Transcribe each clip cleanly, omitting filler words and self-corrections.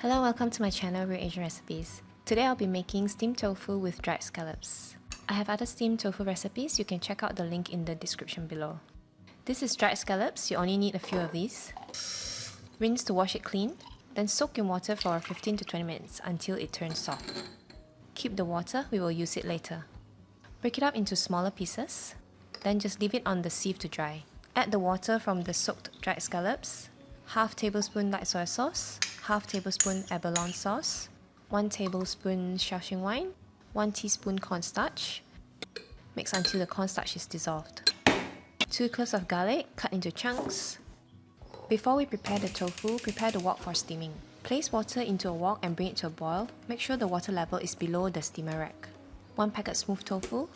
Hello, welcome to my channel, Real Asian Recipes. Today I'll be making steamed tofu with dried scallops. I have other steamed tofu recipes, you can check out the link in the description below. This is dried scallops, you only need a few of these. Rinse to wash it clean, then soak in water for 15 to 20 minutes until it turns soft. Keep the water, we will use it later. Break it up into smaller pieces, then just leave it on the sieve to dry. Add the water from the soaked dried scallops, half tablespoon light soy sauce, half tablespoon abalone sauce, 1 tablespoon shaoxing wine, 1 teaspoon cornstarch. Mix until the cornstarch is dissolved. 2 cloves of garlic cut into chunks. Before we prepare the tofu, prepare the wok for steaming. Place water into a wok and bring it to a boil. Make sure the water level is below the steamer rack. 1 packet smooth tofu.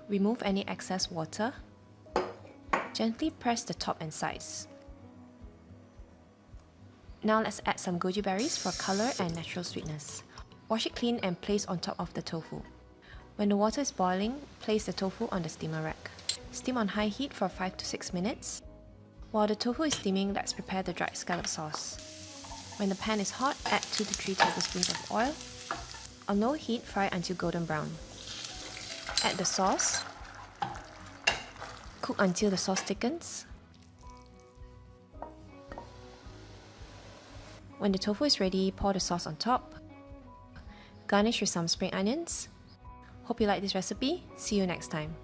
Remove any excess water. Gently press the top and sides. Now let's add some goji berries for color and natural sweetness. Wash it clean and place on top of the tofu. When the water is boiling, place the tofu on the steamer rack. Steam on high heat for 5 to 6 minutes. While the tofu is steaming, let's prepare the dried scallop sauce. When the pan is hot, add 2 to 3 tablespoons of oil. On low heat, fry until golden brown. Add the sauce. Cook until the sauce thickens. When the tofu is ready, pour the sauce on top. Garnish with some spring onions. Hope you like this recipe. See you next time.